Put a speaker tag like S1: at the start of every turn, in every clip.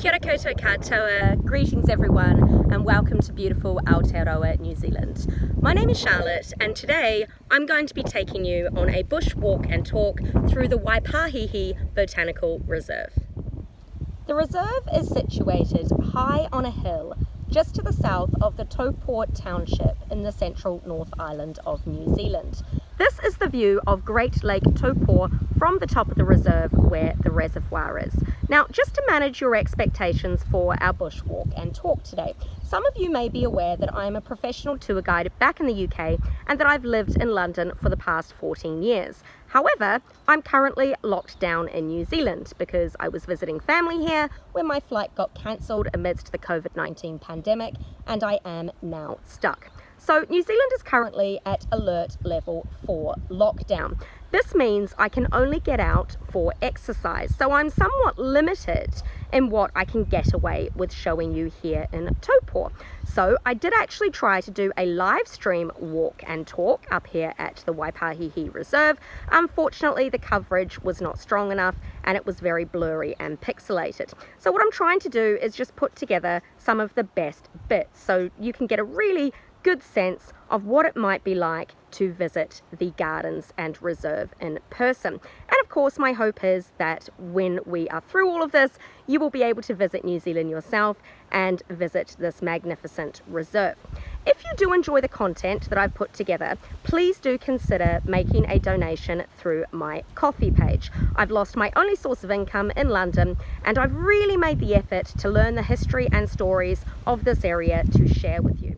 S1: Kia ora koutou katoa, greetings everyone, and welcome to beautiful Aotearoa, New Zealand. My name is Charlotte, and today I'm going to be taking you on a bush walk and talk through the Waitangi Botanical Reserve. The reserve is situated high on a hill just to the south of the Taupo township in the central North Island of New Zealand. This is the view of Great Lake Taupo from the top of the reserve where the reservoir is. Now, just to manage your expectations for our bushwalk and talk today, some of you may be aware that I am a professional tour guide back in the UK and that I've lived in London for the past 14 years. However, I'm currently locked down in New Zealand because I was visiting family here when my flight got cancelled amidst the COVID-19 pandemic, and I am now stuck. So New Zealand is currently at alert level 4 lockdown. This means I can only get out for exercise, so I'm somewhat limited in what I can get away with showing you here in Taupo. So I did actually try to do a live stream walk and talk up here at the Waitangi Reserve. Unfortunately, the coverage was not strong enough and it was very blurry and pixelated. So what I'm trying to do is just put together some of the best bits so you can get a really good sense of what it might be like to visit the gardens and reserve in person. And of course, my hope is that when we are through all of this, you will be able to visit New Zealand yourself and visit this magnificent reserve. If you do enjoy the content that I've put together, please do consider making a donation through my Ko-fi page. I've lost my only source of income in London, and I've really made the effort to learn the history and stories of this area to share with you.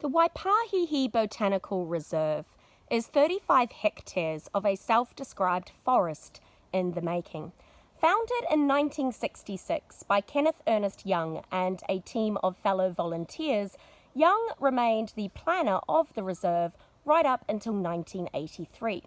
S1: The Waitangi Botanical Reserve is 35 hectares of a self-described forest in the making. Founded in 1966 by Kenneth Ernest Young and a team of fellow volunteers, Young remained the planner of the reserve right up until 1983.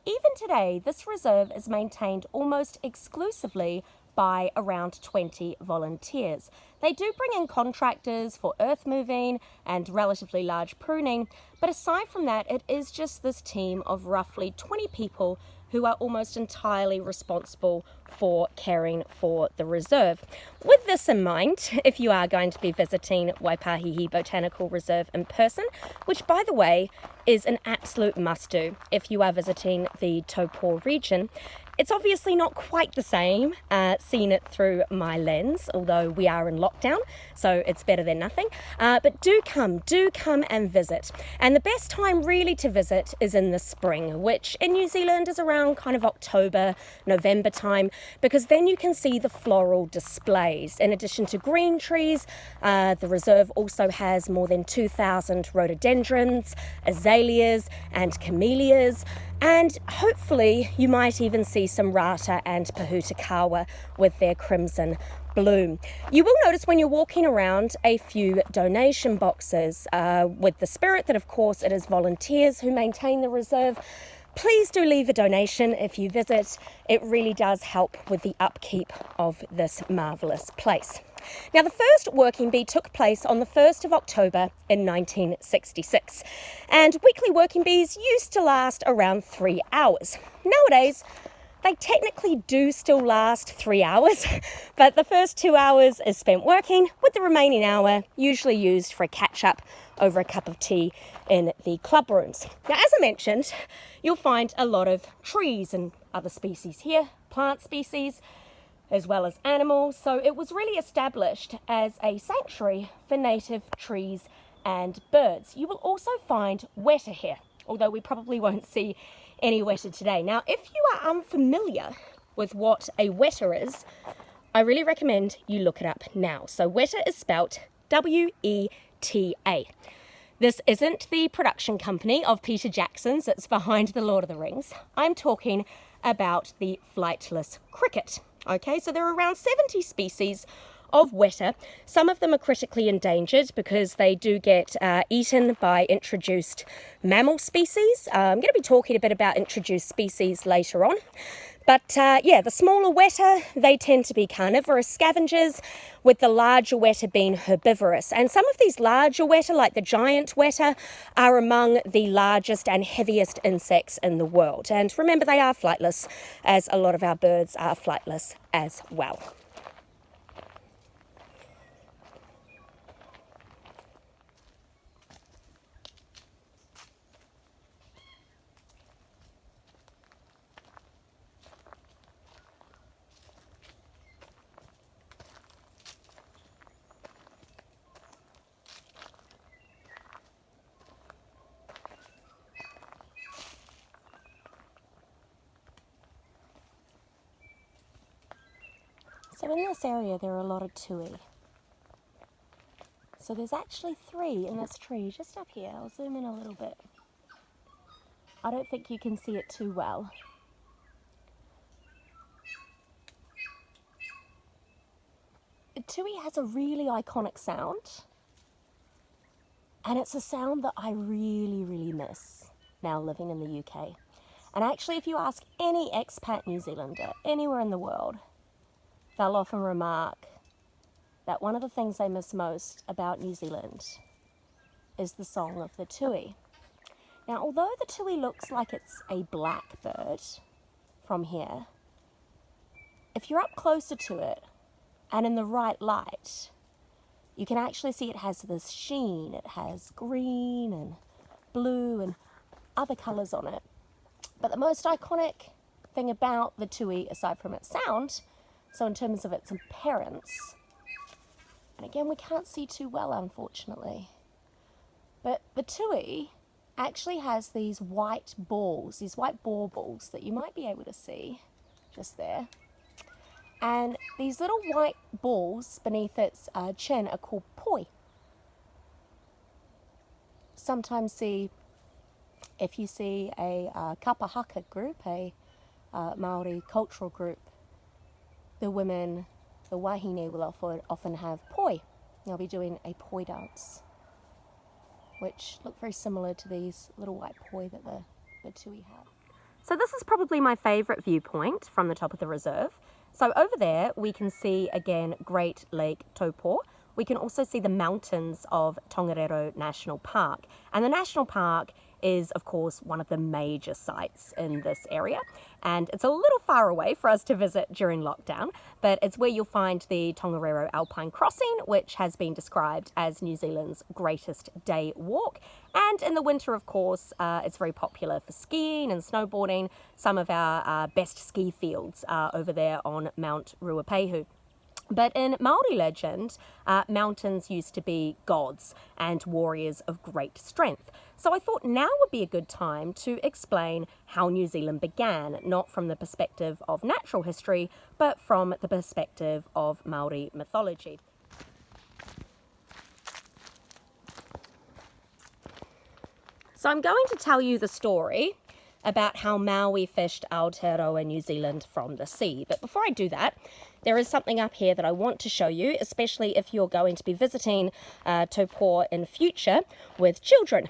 S1: Even today, this reserve is maintained almost exclusively by around 20 volunteers. They do bring in contractors for earth moving and relatively large pruning, but aside from that, it is just this team of roughly 20 people who are almost entirely responsible for caring for the reserve. With this in mind, if you are going to be visiting Waitangi Botanical Reserve in person, which by the way is an absolute must-do if you are visiting the Taupo region, it's obviously not quite the same seeing it through my lens, although we are in lockdown, so it's better than nothing. But do come and visit. And the best time really to visit is in the spring, which in New Zealand is around kind of October, November time, because then you can see the floral displays. In addition to green trees, the reserve also has more than 2,000 rhododendrons, azaleas and camellias, and hopefully you might even see some rata and pahutakawa with their crimson bloom. You will notice when you're walking around a few donation boxes with the spirit that of course it is volunteers who maintain the reserve. Please do leave a donation if you visit. It really does help with the upkeep of this marvellous place. Now, the first working bee took place on the 1st of October in 1966, and weekly working bees used to last around 3 hours. Nowadays, they technically do still last 3 hours, but the first 2 hours is spent working, with the remaining hour usually used for a catch-up over a cup of tea in the club rooms. Now, as I mentioned, you'll find a lot of trees and other species here, plant species, as well as animals, so it was really established as a sanctuary for native trees and birds. You will also find weta here, although we probably won't see any weta today. Now, if you are unfamiliar with what a weta is, I really recommend you look it up now. So weta is spelt W-E-T-A. This isn't the production company of Peter Jackson's that's behind The Lord of the Rings. I'm talking about the flightless cricket. Okay, so there are around 70 species of weta. Some of them are critically endangered because they do get eaten by introduced mammal species. I'm going to be talking a bit about introduced species later on. But yeah, the smaller weta, they tend to be carnivorous scavengers, with the larger weta being herbivorous. And some of these larger weta, like the giant weta, are among the largest and heaviest insects in the world. And remember, they are flightless, as a lot of our birds are flightless as well. So in this area there are a lot of tui. So there's actually 3 in this tree just up here. I'll zoom in a little bit. I don't think you can see it too well. The tui has a really iconic sound, and it's a sound that I really, really miss now living in the UK. And actually, if you ask any expat New Zealander anywhere in the world, they'll often remark that one of the things they miss most about New Zealand is the song of the tui. Now, although the tui looks like it's a black bird from here, if you're up closer to it and in the right light, you can actually see it has this sheen. It has green and blue and other colours on it. But the most iconic thing about the tui, aside from its sound, so in terms of its appearance, and again we can't see too well unfortunately, but the tui actually has these white balls, these white baubles that you might be able to see just there. And these little white balls beneath its chin are called poi. Sometimes if you see a kapahaka group, a Maori cultural group, the women, the wahine, will often have poi. They'll be doing a poi dance, which look very similar to these little white poi that the tui have. So this is probably my favourite viewpoint from the top of the reserve. So over there we can see again Great Lake Taupo. We can also see the mountains of Tongariro National Park. And the national park is of course one of the major sites in this area, and it's a little far away for us to visit during lockdown, but it's where you'll find the Tongariro Alpine Crossing, which has been described as New Zealand's greatest day walk. And in the winter, of course, it's very popular for skiing and snowboarding. Some of our best ski fields are over there on Mount Ruapehu. But in Māori legend, mountains used to be gods and warriors of great strength. So I thought now would be a good time to explain how New Zealand began, not from the perspective of natural history, but from the perspective of Māori mythology. So I'm going to tell you the story about how Maui fished Aotearoa New Zealand from the sea. But before I do that, there is something up here that I want to show you, especially if you're going to be visiting Taupo in future with children.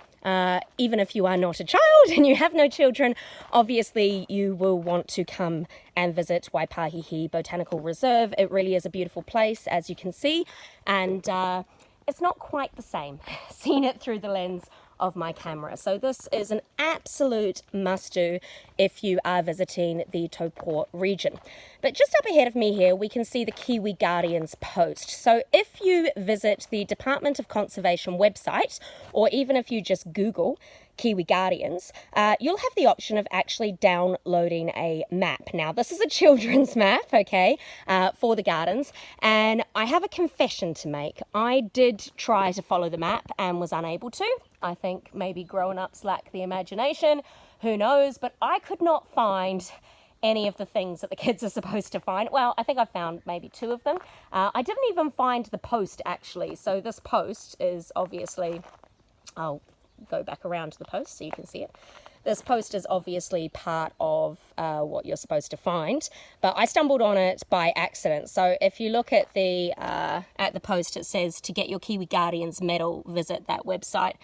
S1: Even if you are not a child and you have no children, obviously you will want to come and visit Waipahihi Botanical Reserve. It really is a beautiful place, as you can see, and it's not quite the same seeing it through the lens of my camera. So this is an absolute must-do if you are visiting the Taupo region. But just up ahead of me here, we can see the Kiwi Guardians post. So if you visit the Department of Conservation website, or even if you just Google Kiwi Guardians, you'll have the option of actually downloading a map. Now, this is a children's map, okay, for the gardens, and I have a confession to make. I did try to follow the map and was unable to. I think maybe grown-ups lack the imagination, who knows, but I could not find any of the things that the kids are supposed to find. Well, I think I found maybe 2 of them. I didn't even find the post, actually. So this post is obviously, I'll go back around to the post so you can see it. this post is obviously part of what you're supposed to find, but I stumbled on it by accident. So if you look at the post, it says to get your Kiwi Guardians medal, visit that website.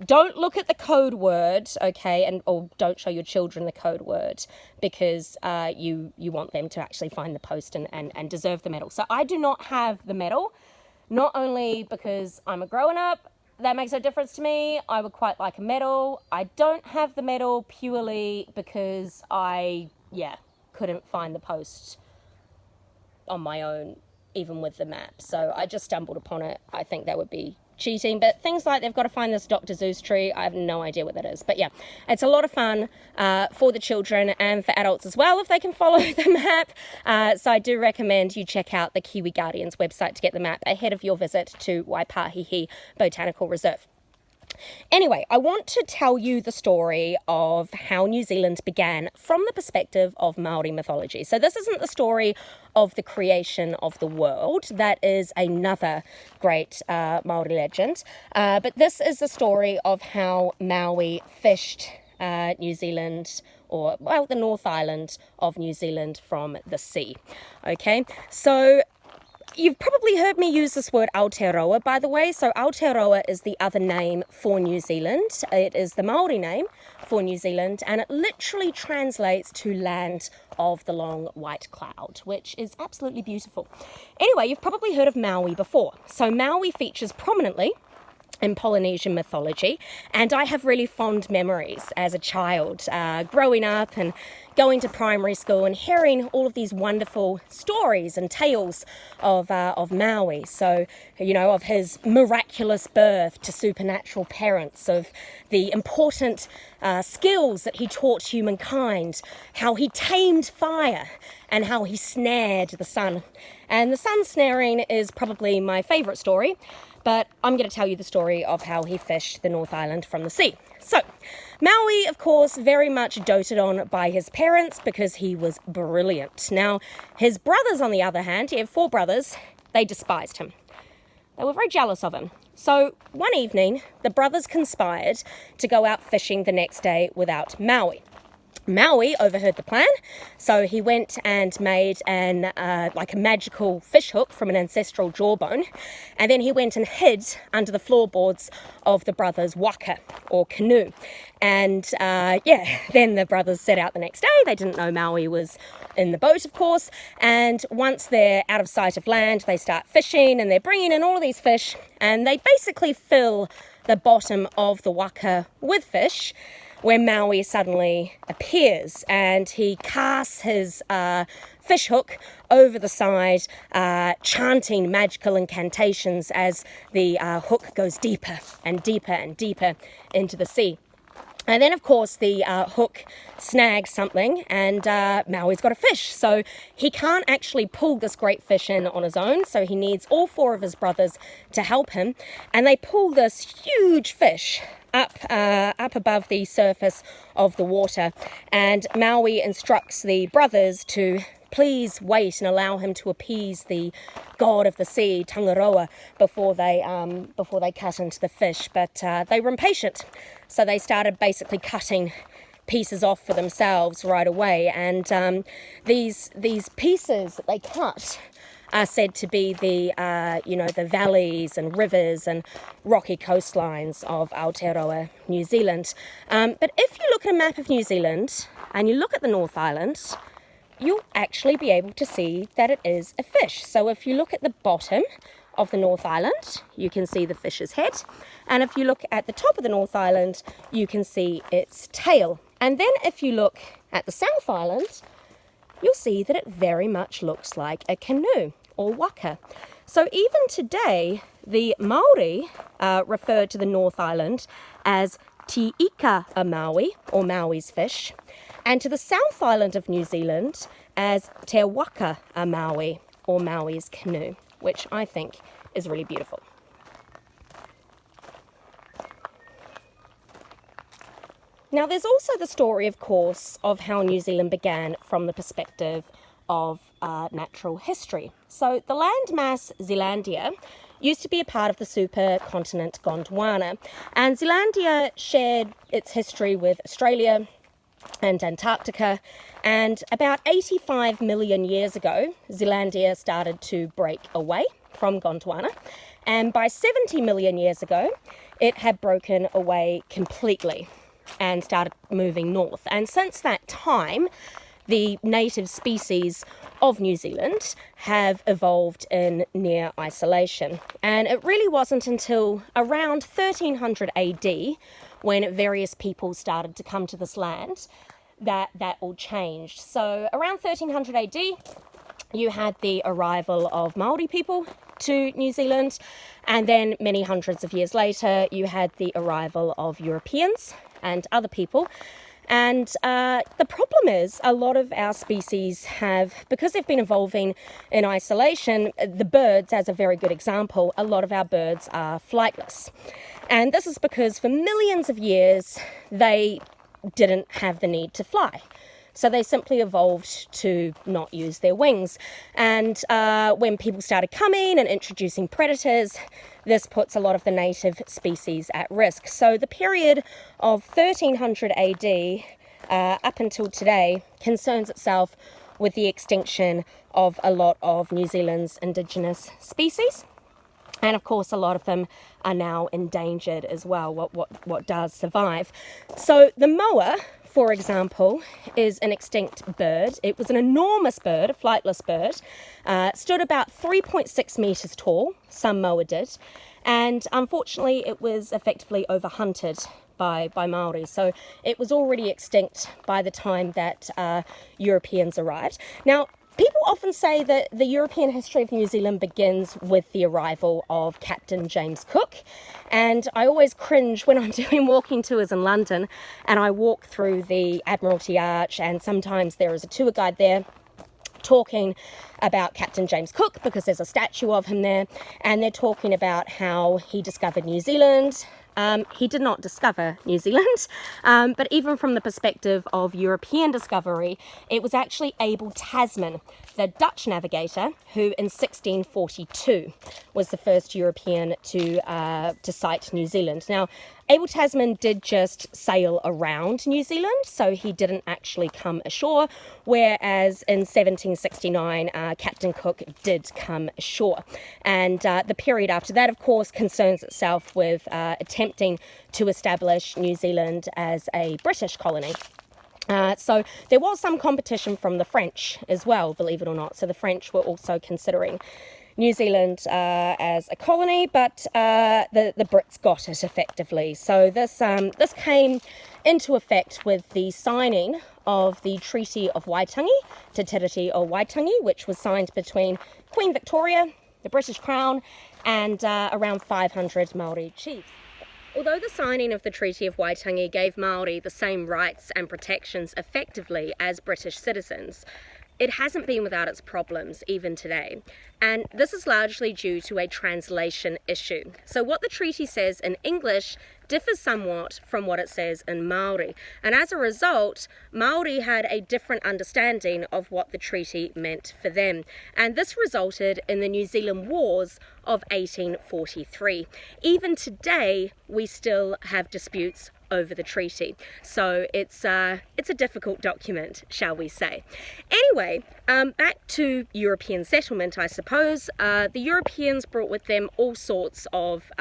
S1: Don't look at the code word, okay, or don't show your children the code word, because you want them to actually find the post and deserve the medal. So I do not have the medal, not only because I'm a grown-up, that makes no difference to me. I would quite like a medal. I don't have the medal purely because I couldn't find the post on my own, even with the map. So I just stumbled upon it. I think that would be cheating, but things like they've got to find this Dr. Zeus tree, I have no idea what that is. But yeah, it's a lot of fun for the children and for adults as well if they can follow the map. So I do recommend you check out the Kiwi Guardians website to get the map ahead of your visit to Waitangi Botanical Reserve. Anyway, I want to tell you the story of how New Zealand began from the perspective of Māori mythology. So this isn't the story of the creation of the world. That is another great Māori legend. But this is the story of how Maui fished New Zealand, or, well, the North Island of New Zealand from the sea. Okay, so you've probably heard me use this word Aotearoa, by the way. So Aotearoa is the other name for New Zealand. It is the Māori name for New Zealand, and it literally translates to land of the long white cloud, which is absolutely beautiful. Anyway, you've probably heard of Maui before. So Maui features prominently in Polynesian mythology, and I have really fond memories as a child, growing up and going to primary school and hearing all of these wonderful stories and tales of Maui. So, you know, of his miraculous birth to supernatural parents, of the important skills that he taught humankind, how he tamed fire, and how he snared the sun. And the sun snaring is probably my favourite story, but I'm going to tell you the story of how he fished the North Island from the sea. So, Maui, of course, very much doted on by his parents because he was brilliant. Now, his brothers, on the other hand, he had 4 brothers, they despised him. They were very jealous of him. So, one evening, the brothers conspired to go out fishing the next day without Maui. Maui overheard the plan, so he went and made like a magical fish hook from an ancestral jawbone, and then he went and hid under the floorboards of the brothers' waka, or canoe. And then the brothers set out the next day. They didn't know Maui was in the boat, of course, and once they're out of sight of land, they start fishing, and they're bringing in all of these fish, and they basically fill the bottom of the waka with fish, where Maui suddenly appears, and he casts his fish hook over the side, chanting magical incantations as the hook goes deeper and deeper and deeper into the sea. And then, of course, the hook snags something, and Maui's got a fish. So he can't actually pull this great fish in on his own, so he needs all 4 of his brothers to help him. And they pull this huge fish up above the surface of the water. And Maui instructs the brothers to please wait and allow him to appease the god of the sea, Tangaroa, before they cut into the fish. But they were impatient, so they started basically cutting pieces off for themselves right away. And these pieces that they cut are said to be the valleys and rivers and rocky coastlines of Aotearoa, New Zealand. But if you look at a map of New Zealand and you look at the North Island, you'll actually be able to see that it is a fish. So if you look at the bottom of the North Island, you can see the fish's head. And if you look at the top of the North Island, you can see its tail. And then if you look at the South Island, you'll see that it very much looks like a canoe or waka. So even today, the Māori refer to the North Island as Te Ika a Maui, or Maui's fish, and to the South Island of New Zealand as Te Waka a Maui, or Maui's canoe, which I think is really beautiful. Now, there's also the story, of course, of how New Zealand began from the perspective of natural history. So the landmass Zealandia used to be a part of the supercontinent Gondwana. And Zealandia shared its history with Australia and Antarctica, and about 85 million years ago, Zealandia started to break away from Gondwana, and by 70 million years ago, it had broken away completely and started moving north. And since that time, the native species of New Zealand have evolved in near isolation. And it really wasn't until around 1300 AD, when various people started to come to this land, that all changed. So around 1300 AD, you had the arrival of Maori people to New Zealand, and then many hundreds of years later, you had the arrival of Europeans and other people. And the problem is a lot of our species have, because they've been evolving in isolation, the birds, as a very good example, a lot of our birds are flightless. And this is because for millions of years, they didn't have the need to fly. So they simply evolved to not use their wings. And when people started coming and introducing predators, this puts a lot of the native species at risk. So the period of 1300 AD up until today concerns itself with the extinction of a lot of New Zealand's indigenous species. And of course, a lot of them are now endangered as well, what does survive. So the moa, for example, is an extinct bird. It was an enormous bird, a flightless bird. Stood about 3.6 meters tall, some moa did. And unfortunately, it was effectively overhunted by Maori. So it was already extinct by the time that Europeans arrived. Now, people often say that the European history of New Zealand begins with the arrival of Captain James Cook. And I always cringe when I'm doing walking tours in London and I walk through the Admiralty Arch, and sometimes there is a tour guide there talking about Captain James Cook because there's a statue of him there, and they're talking about how he discovered New Zealand. He did not discover New Zealand, but even from the perspective of European discovery, it was actually Abel Tasman, the Dutch navigator, who in 1642 was the first European to sight New Zealand. Now, Abel Tasman did just sail around New Zealand, so he didn't actually come ashore, whereas in 1769, Captain Cook did come ashore. And the period after that, of course, concerns itself with attempting to establish New Zealand as a British colony. So there was some competition from the French as well, believe it or not. So the French were also considering New Zealand as a colony, but the Brits got it effectively. So this came into effect with the signing of the Treaty of Waitangi, Te Tiriti o Waitangi, which was signed between Queen Victoria, the British Crown, and around 500 Maori chiefs. Although the signing of the Treaty of Waitangi gave Maori the same rights and protections effectively as British citizens, it hasn't been without its problems even today. And this is largely due to a translation issue. So what the treaty says in English differs somewhat from what it says in Maori. And as a result, Maori had a different understanding of what the treaty meant for them. And this resulted in the New Zealand Wars of 1843. Even today, we still have disputes over the treaty. So it's a difficult document, shall we say. Anyway, back to European settlement, I suppose. The Europeans brought with them all sorts of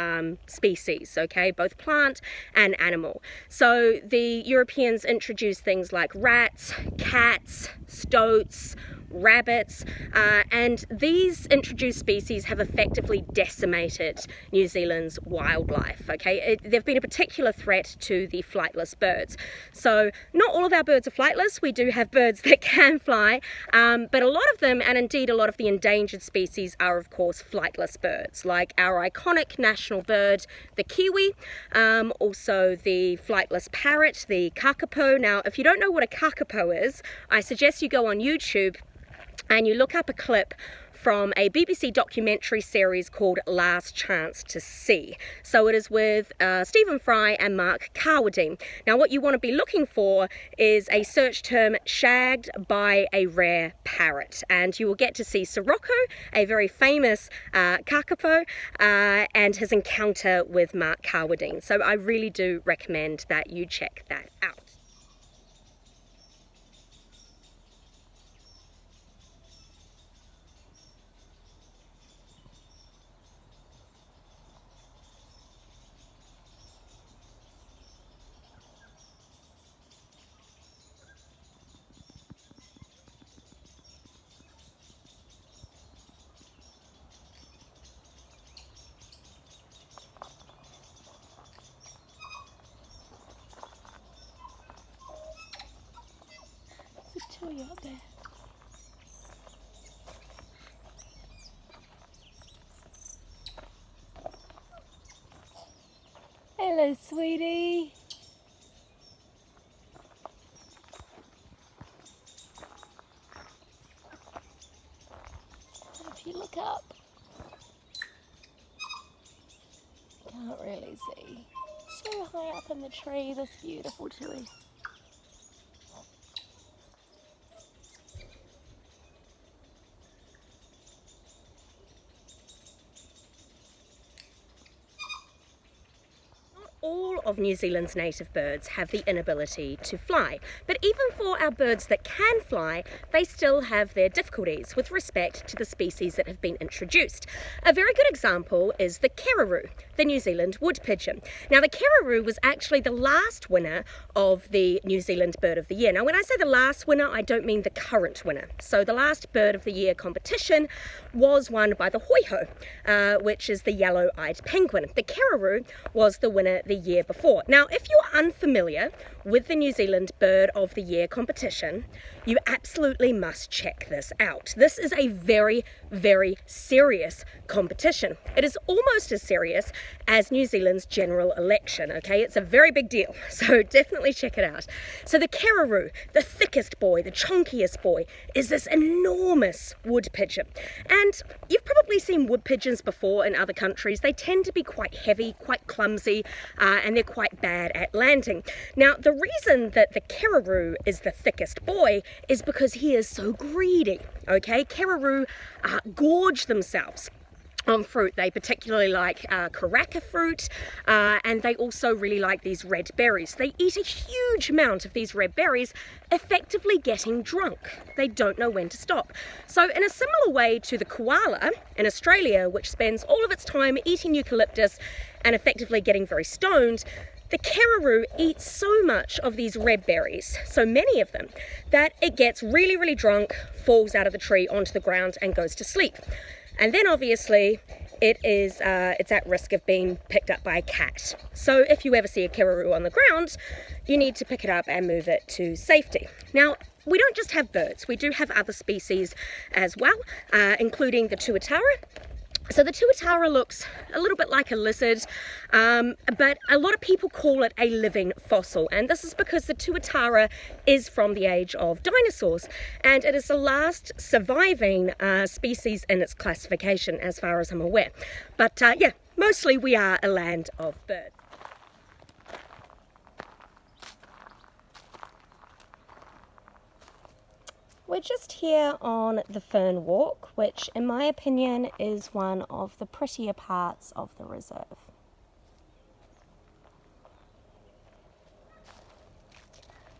S1: species, okay, both plant and animal. So the Europeans introduced things like rats, cats, stoats, rabbits, and these introduced species have effectively decimated New Zealand's wildlife, okay? They've been a particular threat to the flightless birds. So not all of our birds are flightless. We do have birds that can fly, but a lot of them, and indeed a lot of the endangered species, are of course flightless birds, like our iconic national bird, the kiwi, also the flightless parrot, the kakapo. Now, if you don't know what a kakapo is, I suggest you go on YouTube and you look up a clip from a BBC documentary series called Last Chance to See. So it is with Stephen Fry and Mark Carwadine. Now what you want to be looking for is a search term, shagged by a rare parrot, and you will get to see Sirocco, a very famous kakapo, and his encounter with Mark Carwadine. So I really do recommend that you check that out. Tell you up there. Hello, sweetie. If you look up, can't really see. So high up in the tree, this beautiful tui. All of New Zealand's native birds have the inability to fly, but even for our birds that can fly, they still have their difficulties with respect to the species that have been introduced. A very good example is the kereroo, the New Zealand wood pigeon. Now the kereroo was actually the last winner of the New Zealand Bird of the Year. Now when I say the last winner, I don't mean the current winner. So the last Bird of the Year competition was won by the hoiho, which is the yellow-eyed penguin. The kereroo was the winner the year before. Now, if you're unfamiliar with the New Zealand Bird of the Year competition, you absolutely must check this out. This is a very, very serious competition. It is almost as serious as New Zealand's general election, okay? It's a very big deal, so definitely check it out. So the kereroo, the thickest boy, the chonkiest boy, is this enormous wood pigeon. And you've probably seen wood pigeons before in other countries. They tend to be quite heavy, quite clumsy, and they're quite bad at landing. Now, the reason that the kereroo is the thickest boy is because he is so greedy, okay? Kereroo gorge themselves on fruit. They particularly like karaka fruit, and they also really like these red berries. They eat a huge amount of these red berries, effectively getting drunk. They don't know when to stop. So in a similar way to the koala in Australia, which spends all of its time eating eucalyptus and effectively getting very stoned, the kereroo eats so much of these red berries, so many of them, that it gets really, really drunk, falls out of the tree onto the ground and goes to sleep. And then obviously it's at risk of being picked up by a cat. So if you ever see a kereroo on the ground, you need to pick it up and move it to safety. Now, we don't just have birds, we do have other species as well, including the tuatara. So the tuatara looks a little bit like a lizard, but a lot of people call it a living fossil, and this is because the tuatara is from the age of dinosaurs, and it is the last surviving species in its classification as far as I'm aware. But yeah, mostly we are a land of birds. We're just here on the Fern Walk, which in my opinion is one of the prettier parts of the reserve.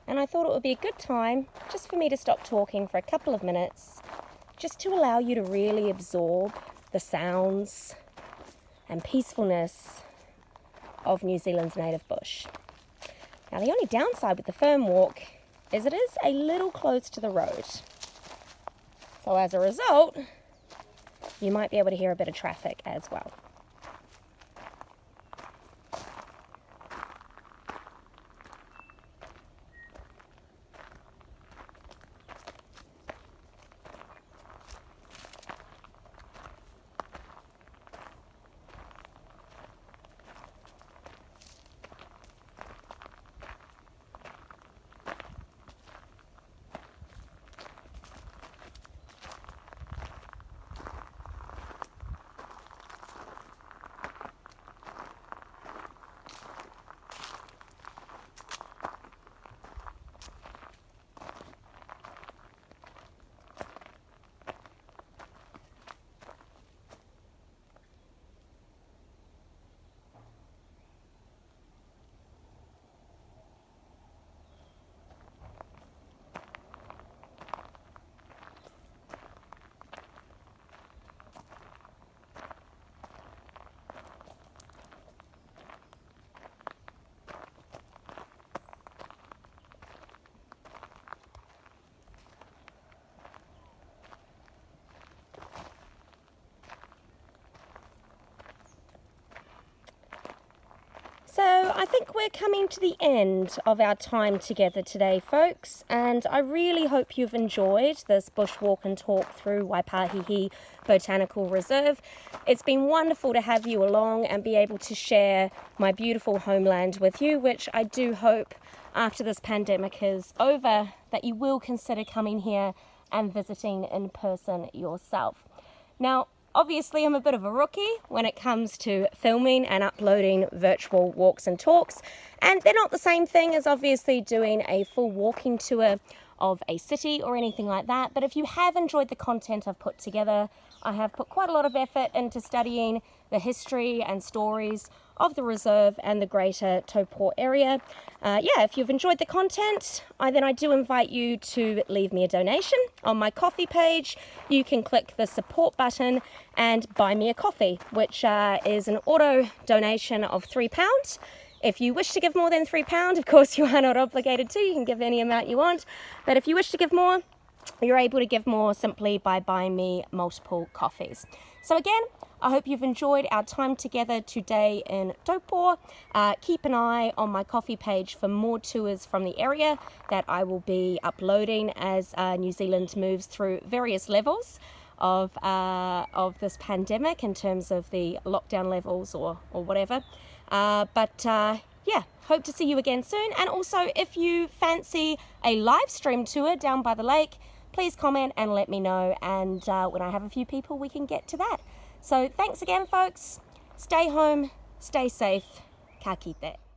S1: And I thought it would be a good time just for me to stop talking for a couple of minutes, just to allow you to really absorb the sounds and peacefulness of New Zealand's native bush. Now the only downside with the Fern Walk is it is a little close to the road. So as a result, you might be able to hear a bit of traffic as well. I think we're coming to the end of our time together today, folks, and I really hope you've enjoyed this bushwalk and talk through Waipahihi Botanical Reserve. It's been wonderful to have you along and be able to share my beautiful homeland with you, which I do hope after this pandemic is over that you will consider coming here and visiting in person yourself. Now, obviously, I'm a bit of a rookie when it comes to filming and uploading virtual walks and talks, and they're not the same thing as obviously doing a full walking tour of a city or anything like that. But if you have enjoyed the content I've put together, I have put quite a lot of effort into studying the history and stories of the reserve and the greater Taupo area. If you've enjoyed the content, I do invite you to leave me a donation on my coffee page. You can click the support button and buy me a coffee, which is an auto donation of £3. If you wish to give more than £3, of course you are not obligated to. You can give any amount you want. But if you wish to give more, you're able to give more simply by buying me multiple coffees. So again, I hope you've enjoyed our time together today in Taupo. Keep an eye on my coffee page for more tours from the area that I will be uploading as New Zealand moves through various levels of this pandemic in terms of the lockdown levels or whatever. Hope to see you again soon. And also, if you fancy a live stream tour down by the lake, please comment and let me know. And when I have a few people, we can get to that. So thanks again, folks. Stay home, stay safe. Ka kite.